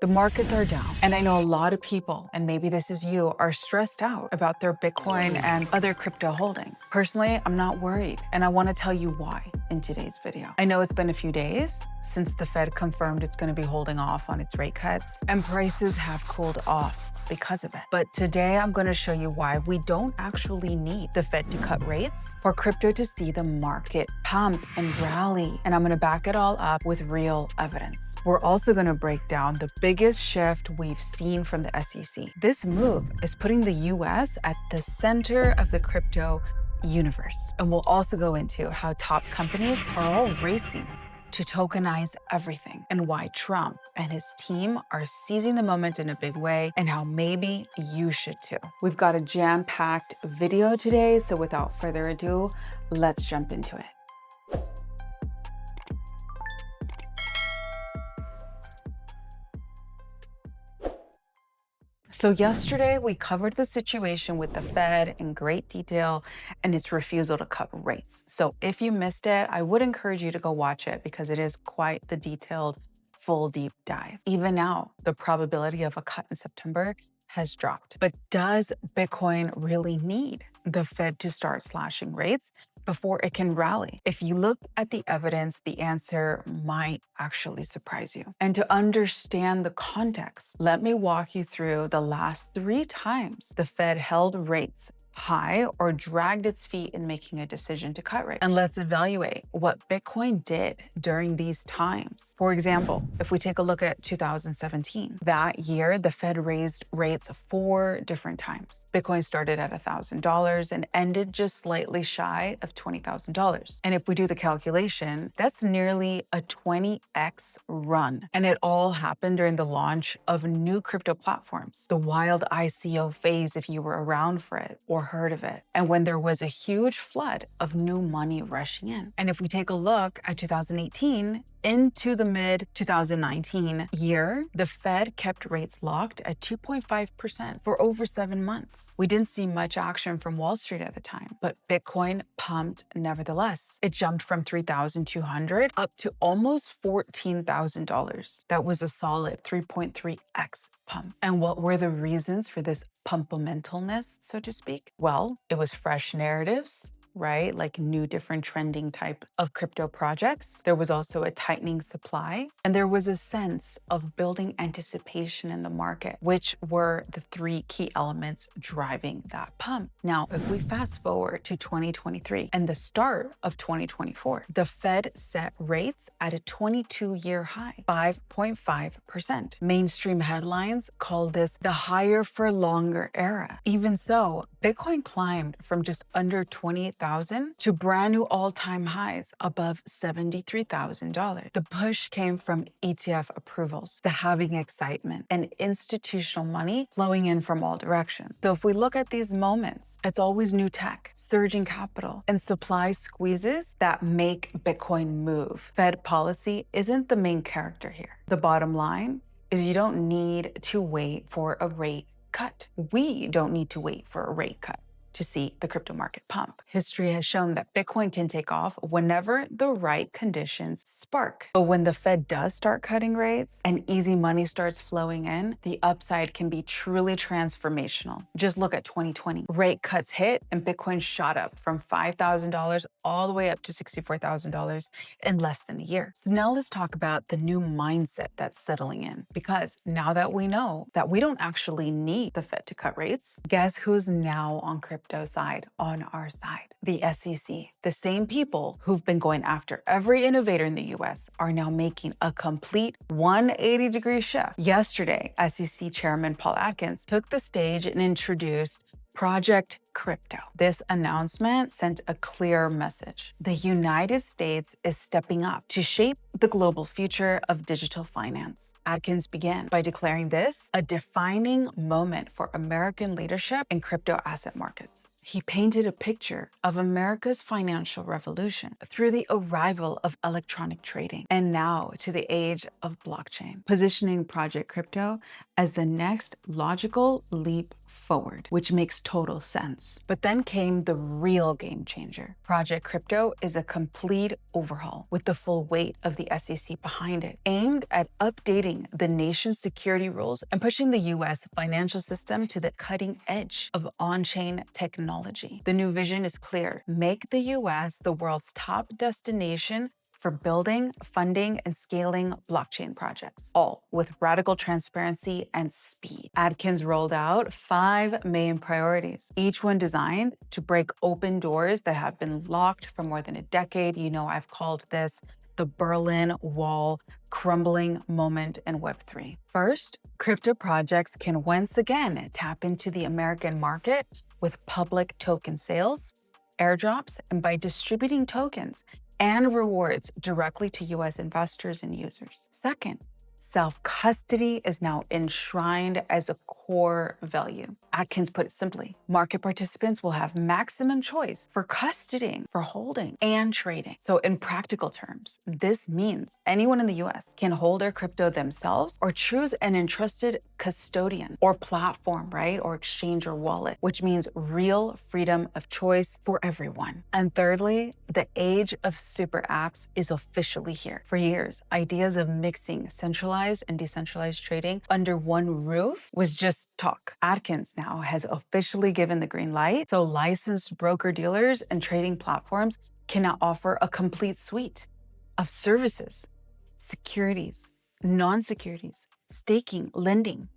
The markets are down, and I know a lot of people, and maybe this is you, are stressed out about their Bitcoin and other crypto holdings. Personally, I'm not worried, and I want to tell you why in today's video. I know it's been a few days since the Fed confirmed it's going to be holding off on its rate cuts, and prices have cooled off because of it. But today I'm going to show you why we don't actually need the Fed to cut rates for crypto to see the market pump and rally. And I'm going to back it all up with real evidence. We're also going to break down the biggest shift we've seen from the SEC. This move is putting the US at the center of the crypto universe. And we'll also go into how top companies are all racing to tokenize everything, and why Trump and his team are seizing the moment in a big way, and how maybe you should too. We've got a jam-packed video today, so without further ado, let's jump into it. So yesterday, we covered the situation with the Fed in great detail and its refusal to cut rates. So if you missed it, I would encourage you to go watch it because it is quite the detailed, full deep dive. Even now, the probability of a cut in September has dropped. But does Bitcoin really need the Fed to start slashing rates before it can rally? If you look at the evidence, the answer might actually surprise you. And to understand the context, let me walk you through the last 3 times the Fed held rates high or dragged its feet in making a decision to cut rates. And let's evaluate what Bitcoin did during these times. For example, if we take a look at 2017, that year, the Fed raised rates 4 different times. Bitcoin started at $1,000 and ended just slightly shy of $20,000. And if we do the calculation, that's nearly a 20x run. And it all happened during the launch of new crypto platforms, the wild ICO phase if you were around for it or heard of it, and when there was a huge flood of new money rushing in. And if we take a look at 2018 into the mid-2019 year, the Fed kept rates locked at 2.5% for over 7 months. We didn't see much action from Wall Street at the time, but Bitcoin pumped nevertheless. It jumped from $3,200 up to almost $14,000. That was a solid 3.3x pump. And what were the reasons for this pumpamentalness, so to speak? Well, it was fresh narratives, right? Like new, different trending type of crypto projects. There was also a tightening supply, and there was a sense of building anticipation in the market, which were the 3 key elements driving that pump. Now, if we fast forward to 2023 and the start of 2024, the Fed set rates at a 22-year high, 5.5%. Mainstream headlines call this the higher for longer era. Even so, Bitcoin climbed from just under $28,000 to brand new all-time highs above $73,000. The push came from ETF approvals, the halving excitement, and institutional money flowing in from all directions. So if we look at these moments, it's always new tech, surging capital, and supply squeezes that make Bitcoin move. Fed policy isn't the main character here. The bottom line is you don't need to wait for a rate cut. We don't need to wait for a rate cut to see the crypto market pump. History has shown that Bitcoin can take off whenever the right conditions spark. But when the Fed does start cutting rates and easy money starts flowing in, the upside can be truly transformational. Just look at 2020. Rate cuts hit and Bitcoin shot up from $5,000 all the way up to $64,000 in less than a year. So now let's talk about the new mindset that's settling in. Because now that we know that we don't actually need the Fed to cut rates, guess who's now on crypto side, on our side? The SEC. The same people who've been going after every innovator in the US are now making a complete 180-degree shift. Yesterday, SEC Chairman Paul Atkins took the stage and introduced Project Crypto. This announcement sent a clear message. The United States is stepping up to shape the global future of digital finance. Atkins began by declaring this a defining moment for American leadership in crypto asset markets. He painted a picture of America's financial revolution through the arrival of electronic trading and now to the age of blockchain, positioning Project Crypto as the next logical leap forward, which makes total sense. But then came the real game changer. Project Crypto is a complete overhaul with the full weight of the SEC behind it, aimed at updating the nation's security rules and pushing the US financial system to the cutting edge of on-chain technology. The new vision is clear: make the US the world's top destination for building, funding, and scaling blockchain projects, all with radical transparency and speed. Adkins rolled out 5 main priorities, each one designed to break open doors that have been locked for more than a decade. You know, I've called this the Berlin Wall crumbling moment in Web3. First, crypto projects can once again tap into the American market with public token sales, airdrops, and by distributing tokens and rewards directly to US investors and users. Second, self-custody is now enshrined as a core value. Atkins put it simply: market participants will have maximum choice for custodying, for holding, and trading. So in practical terms, this means anyone in the US can hold their crypto themselves or choose an entrusted custodian or platform, right? Or exchange or wallet, which means real freedom of choice for everyone. And thirdly, the age of super apps is officially here. For years, ideas of mixing centralized and decentralized trading under one roof was just talk. Atkins now has officially given the green light, so licensed broker-dealers and trading platforms can now offer a complete suite of services, securities, non-securities, staking, lending,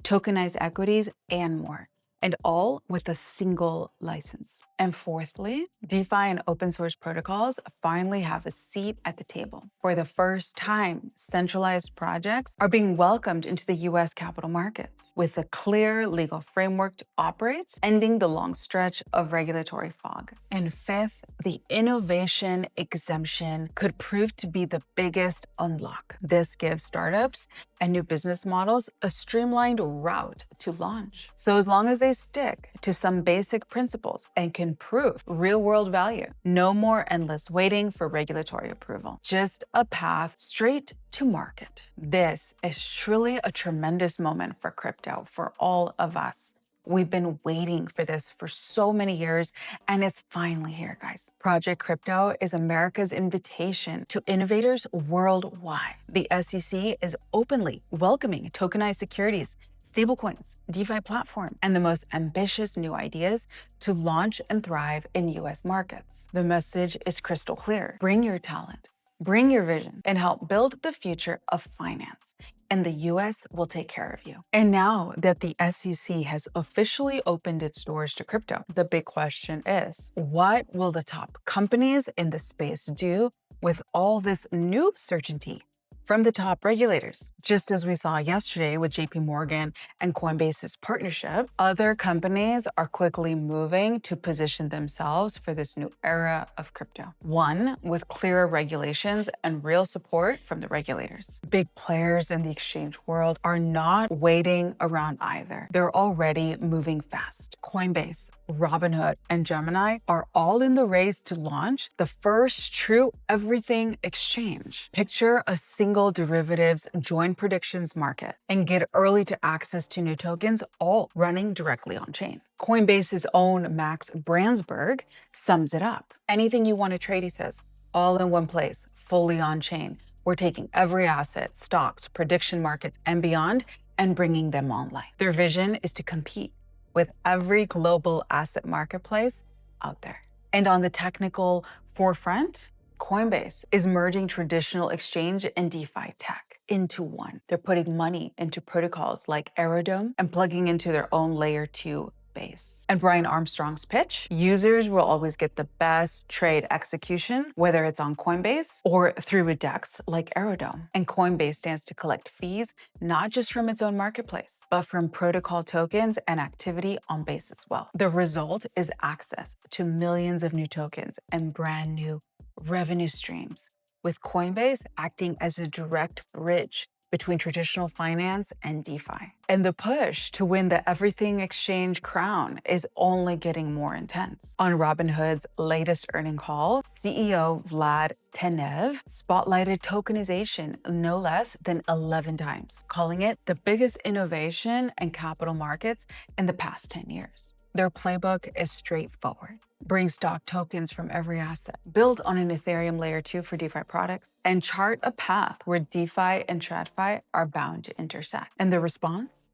tokenized equities, and more, and all with a single license. And fourthly, DeFi and open source protocols finally have a seat at the table. For the first time, centralized projects are being welcomed into the US capital markets with a clear legal framework to operate, ending the long stretch of regulatory fog. And fifth, the innovation exemption could prove to be the biggest unlock. This gives startups and new business models a streamlined route to launch. So as long as they stick to some basic principles and can prove real-world value, no more endless waiting for regulatory approval, just a path straight to market. This is truly a tremendous moment for crypto, for all of us. We've been waiting for this for so many years, and it's finally here, guys. Project Crypto is America's invitation to innovators worldwide. The SEC is openly welcoming tokenized securities, stablecoins, DeFi platform, and the most ambitious new ideas to launch and thrive in US markets. The message is crystal clear: bring your talent, bring your vision, and help build the future of finance, and the US will take care of you. And now that the SEC has officially opened its doors to crypto, the big question is, what will the top companies in the space do with all this new certainty from the top regulators? Just as we saw yesterday with JP Morgan and Coinbase's partnership, other companies are quickly moving to position themselves for this new era of crypto. One, with clearer regulations and real support from the regulators. Big players in the exchange world are not waiting around either. They're already moving fast. Coinbase, Robinhood, and Gemini are all in the race to launch the first true everything exchange. Picture a single derivatives joint predictions market and get early to access to new tokens, all running directly on chain. Coinbase's own Max Brandsburg sums it up. Anything you want to trade, he says, all in one place, fully on chain. We're taking every asset, stocks, prediction markets, and beyond, and bringing them online. Their vision is to compete with every global asset marketplace out there. And on the technical forefront, Coinbase is merging traditional exchange and DeFi tech into one. They're putting money into protocols like Aerodome and plugging into their own layer 2 base. And Brian Armstrong's pitch: users will always get the best trade execution, whether it's on Coinbase or through a DEX like Aerodome. And Coinbase stands to collect fees, not just from its own marketplace, but from protocol tokens and activity on Base as well. The result is access to millions of new tokens and brand new revenue streams, with Coinbase acting as a direct bridge between traditional finance and DeFi. And the push to win the everything exchange crown is only getting more intense. On Robinhood's latest earnings call, CEO Vlad Tenev spotlighted tokenization no less than 11 times, calling it the biggest innovation in capital markets in the past 10 years. Their playbook is straightforward. Bring stock tokens from every asset, build on an Ethereum layer 2 for DeFi products, and chart a path where DeFi and TradFi are bound to intersect. And the response?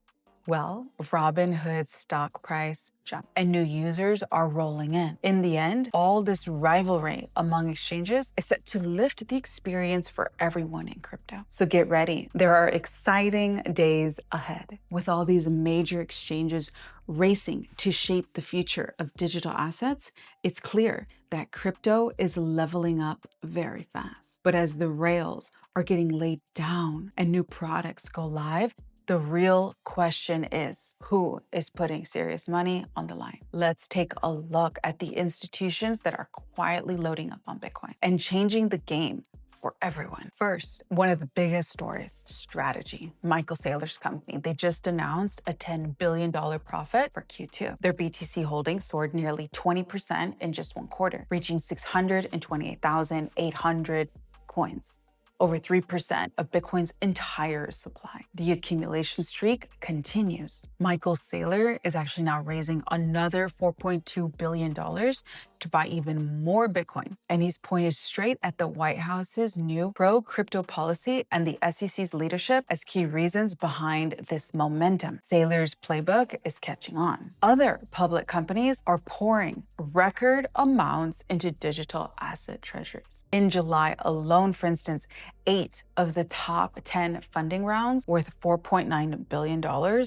Well, Robinhood's stock price jumped and new users are rolling in. In the end, all this rivalry among exchanges is set to lift the experience for everyone in crypto. So get ready. There are exciting days ahead. With all these major exchanges racing to shape the future of digital assets, it's clear that crypto is leveling up very fast. But as the rails are getting laid down and new products go live, the real question is, who is putting serious money on the line? Let's take a look at the institutions that are quietly loading up on Bitcoin and changing the game for everyone. First, one of the biggest stories, Strategy. Michael Saylor's company. They just announced a $10 billion profit for Q2. Their BTC holdings soared nearly 20% in just one quarter, reaching 628,800 coins. Over 3% of Bitcoin's entire supply. The accumulation streak continues. Michael Saylor is actually now raising another $4.2 billion to buy even more Bitcoin. And he's pointed straight at the White House's new pro-crypto policy and the SEC's leadership as key reasons behind this momentum. Saylor's playbook is catching on. Other public companies are pouring record amounts into digital asset treasuries. In July alone, for instance, 8 of the top 10 funding rounds worth $4.9 billion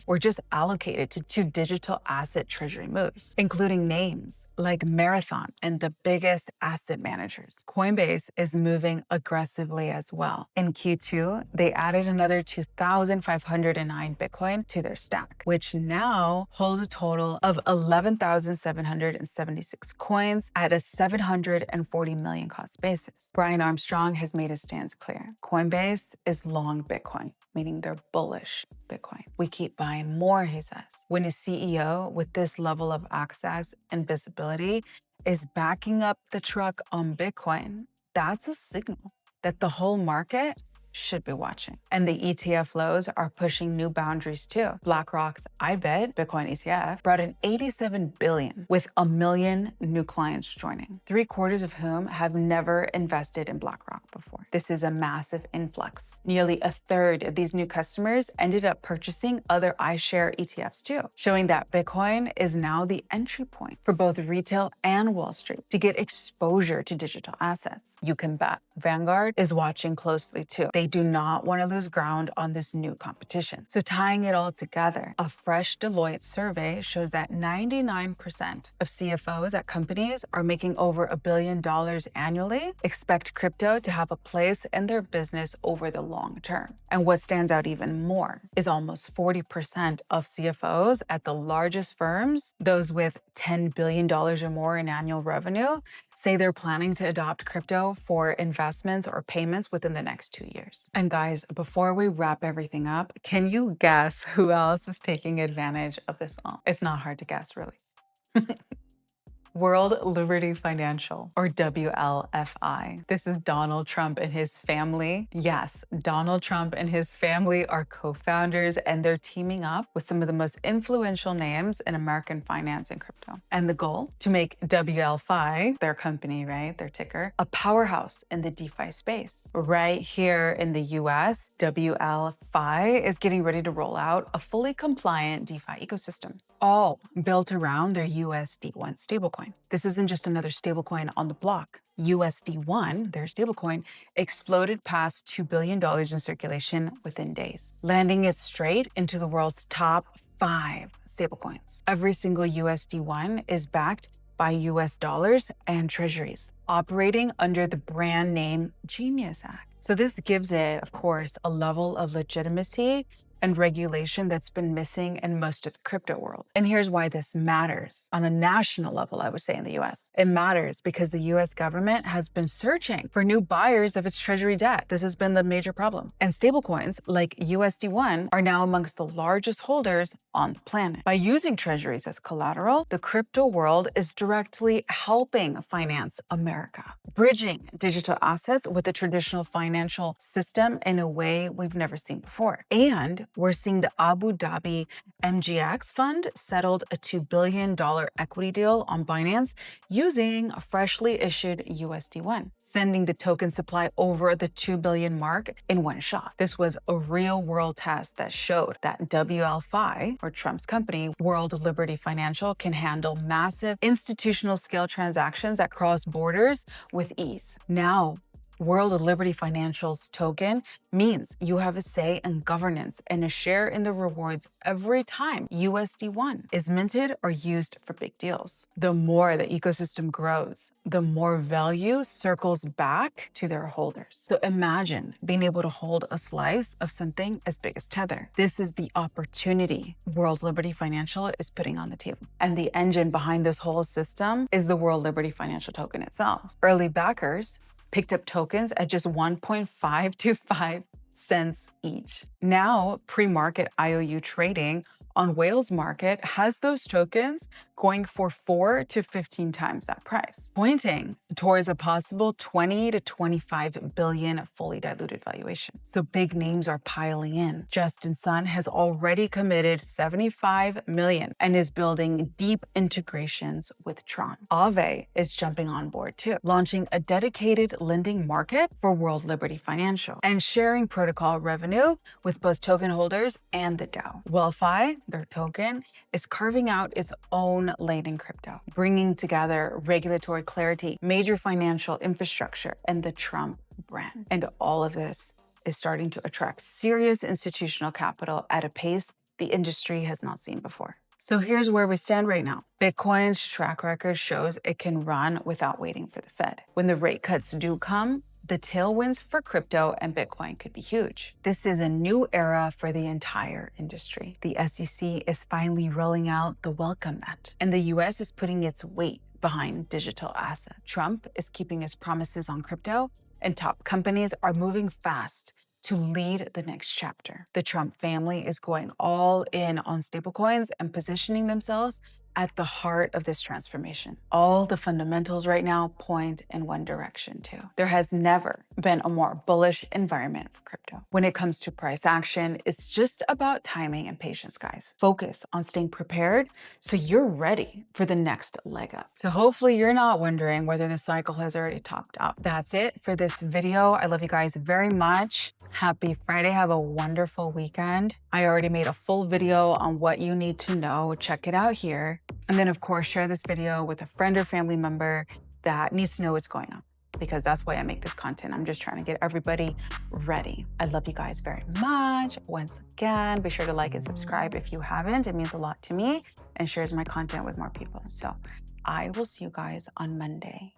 were just allocated to 2 digital asset treasury moves, including names like Marathon and the biggest asset managers. Coinbase is moving aggressively as well. In Q2, they added another 2,509 Bitcoin to their stack, which now holds a total of 11,776 coins at a $740 million cost basis. Brian Armstrong has made his stance clear. Coinbase is long Bitcoin, meaning they're bullish Bitcoin. We keep buying more, he says. When a CEO with this level of access and visibility is backing up the truck on Bitcoin, that's a signal that the whole market should be watching. And the ETF flows are pushing new boundaries too. BlackRock's iBet Bitcoin ETF brought in $87 billion with 1 million new clients joining, 3/4 of whom have never invested in BlackRock before. This is a massive influx. Nearly 1/3 of these new customers ended up purchasing other iShare ETFs too, showing that Bitcoin is now the entry point for both retail and Wall Street to get exposure to digital assets. You can bet Vanguard is watching closely too. They do not want to lose ground on this new competition. So tying it all together, a fresh Deloitte survey shows that 99% of CFOs at companies are making over $1 billion annually, expect crypto to have a place in their business over the long term. And what stands out even more is almost 40% of CFOs at the largest firms, those with $10 billion or more in annual revenue, say they're planning to adopt crypto for investments or payments within the next 2 years. And guys, before we wrap everything up, can you guess who else is taking advantage of this all? It's not hard to guess, really. World Liberty Financial, or WLFi. This is Donald Trump and his family. Yes, Donald Trump and his family are co-founders, and they're teaming up with some of the most influential names in American finance and crypto. And the goal? To make WLFi, their company, right, their ticker, a powerhouse in the DeFi space. Right here in the US, WLFi is getting ready to roll out a fully compliant DeFi ecosystem, all built around their USD1 stablecoin. This isn't just another stablecoin on the block. USD1, their stablecoin, exploded past $2 billion in circulation within days, landing it straight into the world's top 5 stablecoins. Every single USD1 is backed by US dollars and treasuries, operating under the brand name Genius Act. So this gives it, of course, a level of legitimacy and regulation that's been missing in most of the crypto world. And here's why this matters on a national level, I would say in the US. It matters because the US government has been searching for new buyers of its treasury debt. This has been the major problem. And stablecoins like USD1 are now amongst the largest holders on the planet. By using treasuries as collateral, the crypto world is directly helping finance America, bridging digital assets with the traditional financial system in a way we've never seen before. And we're seeing the Abu Dhabi MGX fund settled a $2 billion equity deal on Binance using a freshly issued USD1, sending the token supply over the 2 billion mark in one shot. This was a real-world test that showed that WLFi, or Trump's company, World Liberty Financial, can handle massive institutional scale transactions that cross borders with ease. Now, World Liberty Financial's token means you have a say in governance and a share in the rewards every time USD1 is minted or used for big deals. The more the ecosystem grows, the more value circles back to their holders. So imagine being able to hold a slice of something as big as Tether. This is the opportunity World Liberty Financial is putting on the table. And the engine behind this whole system is the World Liberty Financial token itself. Early backers picked up tokens at just 1.5 to 5 cents each. Now, pre-market IOU trading on Whales Market has those tokens going for 4 to 15 times that price, pointing towards a possible 20 to 25 billion fully diluted valuation. So big names are piling in. Justin Sun has already committed 75 million and is building deep integrations with Tron. Aave is jumping on board too, launching a dedicated lending market for World Liberty Financial and sharing protocol revenue with both token holders and the DAO. WLFi, their token, is carving out its own lane in crypto, bringing together regulatory clarity, major financial infrastructure, and the Trump brand. And all of this is starting to attract serious institutional capital at a pace the industry has not seen before. So here's where we stand right now. Bitcoin's track record shows it can run without waiting for the Fed. When the rate cuts do come, the tailwinds for crypto and Bitcoin could be huge. This is a new era for the entire industry. The SEC is finally rolling out the welcome mat, and the US is putting its weight behind digital assets. Trump is keeping his promises on crypto, and top companies are moving fast to lead the next chapter. The Trump family is going all in on stablecoins and positioning themselves at the heart of this transformation. All the fundamentals right now point in one direction too. There has never been a more bullish environment for crypto. When it comes to price action, it's just about timing and patience, guys. Focus on staying prepared so you're ready for the next leg up. So hopefully you're not wondering whether the cycle has already topped up. That's it for this video. I love you guys very much. Happy Friday. Have a wonderful weekend. I already made a full video on what you need to know. Check it out here. And then, of course, share this video with a friend or family member that needs to know what's going on, because that's why I make this content. I'm just trying to get everybody ready. I love you guys very much. Once again, be sure to like and subscribe if you haven't. It means a lot to me and shares my content with more people. So I will see you guys on Monday.